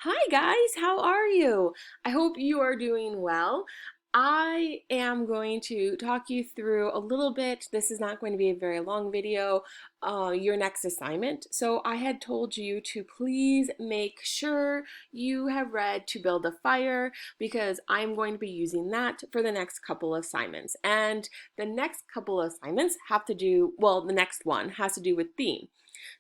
Hi guys, how are you? I hope you are doing well. I am going to talk you through a little bit. This is not going to be a very long video, your next assignment. So I had told you to please make sure you have read To Build a Fire because I'm going to be using that for the next couple of assignments. And the next couple of assignments have to do, well, the next one has to do with theme.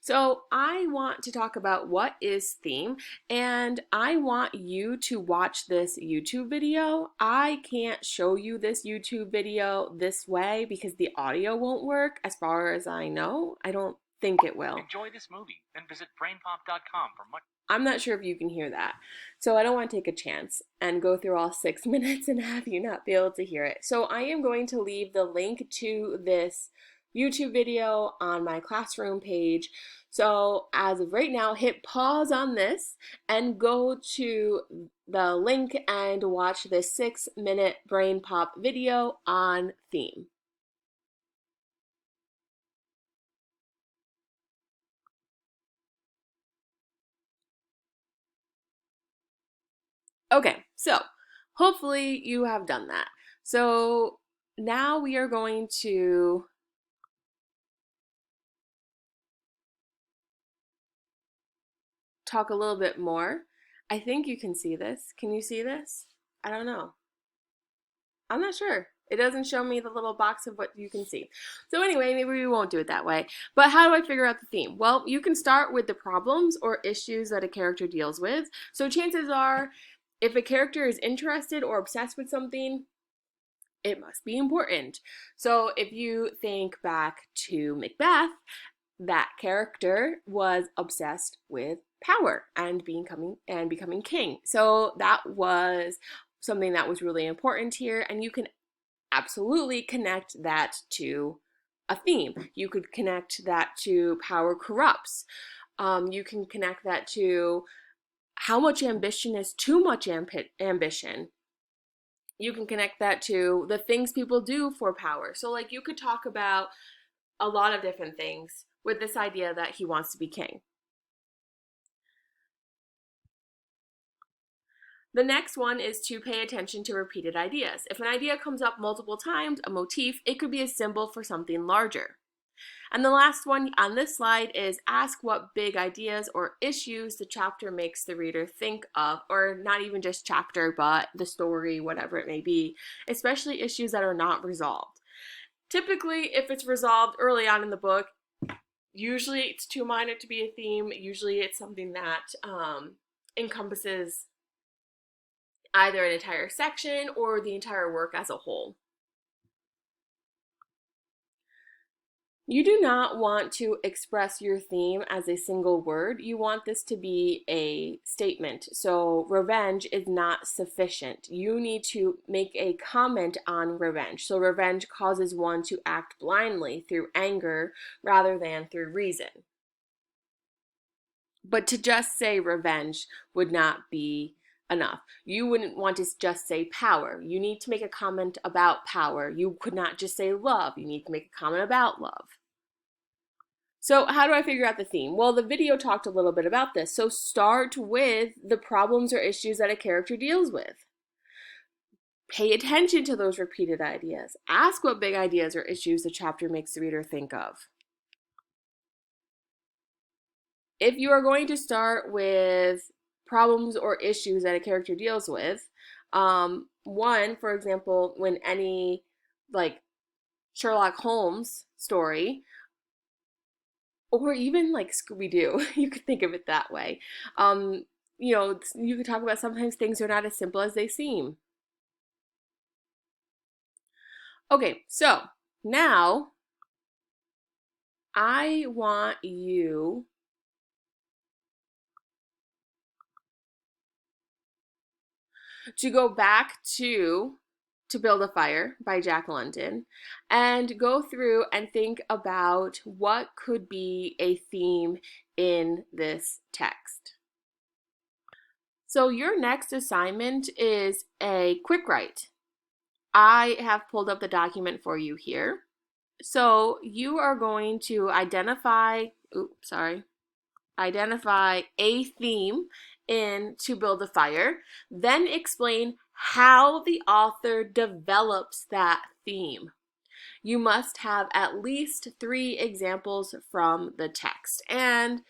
So I want to talk about what is theme, and I want you to watch this YouTube video. I can't show you this YouTube video this way because the audio won't work as far as I know. I don't think it will. Enjoy this movie, then visit brainpop.com for much. I'm not sure if you can hear that. So I don't want to take a chance and go through all 6 minutes and have you not be able to hear it. So I am going to leave the link to this YouTube video on my classroom page. So as of right now, hit pause on this and go to the link and watch this 6-minute brain pop video on theme. Okay, so hopefully you have done that. So now we are going to talk a little bit more. I think you can see this. Can you see this? I don't know. I'm not sure. It doesn't show me the little box of what you can see. So anyway, maybe we won't do it that way. But how do I figure out the theme? Well, you can start with the problems or issues that a character deals with. So chances are, if a character is interested or obsessed with something, it must be important. So if you think back to Macbeth, that character was obsessed with power and becoming king. So that was something that was really important here, and you can absolutely connect that to a theme. You could connect that to power corrupts. You can connect that to how much ambition is too much ambition. You can connect that to the things people do for power. So, like, you could talk about a lot of different things with this idea that he wants to be king. The next one is to pay attention to repeated ideas. If an idea comes up multiple times, a motif, it could be a symbol for something larger. And the last one on this slide is ask what big ideas or issues the chapter makes the reader think of, or not even just chapter, but the story, whatever it may be, especially issues that are not resolved. Typically, if it's resolved early on in the book, usually it's too minor to be a theme. Usually it's something that encompasses either an entire section or the entire work as a whole. You do not want to express your theme as a single word. You want this to be a statement. So revenge is not sufficient. You need to make a comment on revenge. So revenge causes one to act blindly through anger rather than through reason. But to just say revenge would not be enough. You wouldn't want to just say power. You need to make a comment about power. You could not just say love. You need to make a comment about love. So how do I figure out the theme? Well, the video talked a little bit about this. So start with the problems or issues that a character deals with. Pay attention to those repeated ideas. Ask what big ideas or issues the chapter makes the reader think of. If you are going to start with problems or issues that a character deals with, one, for example, when any like Sherlock Holmes story, or even like Scooby-Doo, you could think of it that way. You could talk about sometimes things are not as simple as they seem. Okay, so now I want you to go back to Build a Fire by Jack London and go through and think about what could be a theme in this text. So your next assignment is a quick write. I have pulled up the document for you here. So you are going to identify, oops, sorry. identify a theme in To Build a Fire, then explain how the author develops that theme. You must have at least 3 examples from the text. And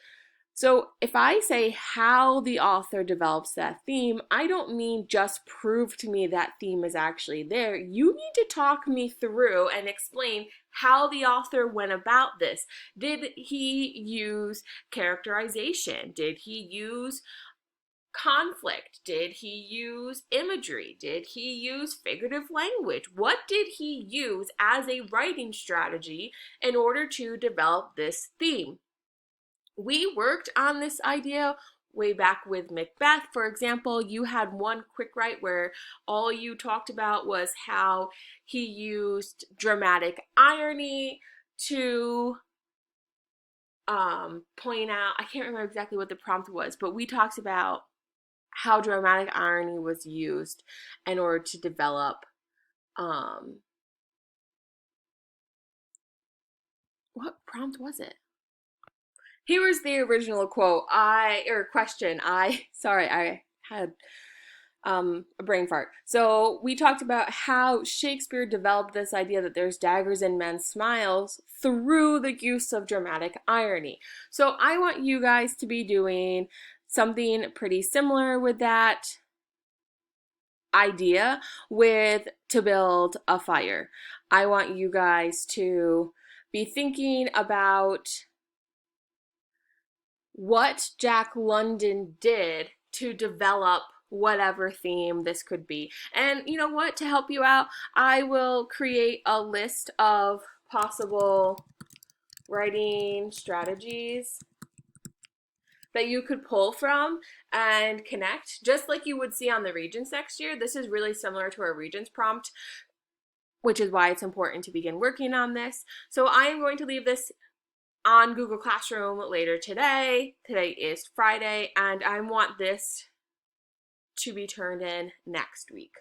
so if I say how the author develops that theme, I don't mean just prove to me that theme is actually there. You need to talk me through and explain how the author went about this. Did he use characterization? Did he use conflict? Did he use imagery? Did he use figurative language? What did he use as a writing strategy in order to develop this theme? We worked on this idea way back with Macbeth. For example, you had one quick write where all you talked about was how he used dramatic irony to point out, I can't remember exactly what the prompt was, but we talked about how dramatic irony was used in order to develop what prompt was it? Here was the original quote. Question. Sorry, I had a brain fart. So we talked about how Shakespeare developed this idea that there's daggers in men's smiles through the use of dramatic irony. So I want you guys to be doing something pretty similar with that idea with To Build a Fire. I want you guys to be thinking about what Jack London did to develop whatever theme this could be. And you know what, to help you out, I will create a list of possible writing strategies that you could pull from and connect, just like you would see on the Regents next year. This is really similar to our Regents prompt, which is why it's important to begin working on this. So I am going to leave this on Google Classroom later today. Today is Friday, and I want this to be turned in next week.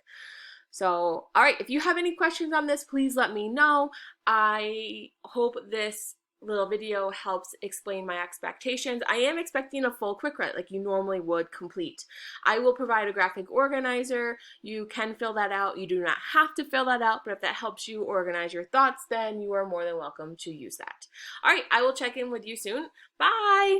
So, all right, if you have any questions on this, please let me know. I hope this little video helps explain my expectations. I am expecting a full quick write like you normally would complete. I will provide a graphic organizer. You can fill that out. You do not have to fill that out, but if that helps you organize your thoughts, then you are more than welcome to use that. All right, I will check in with you soon. Bye.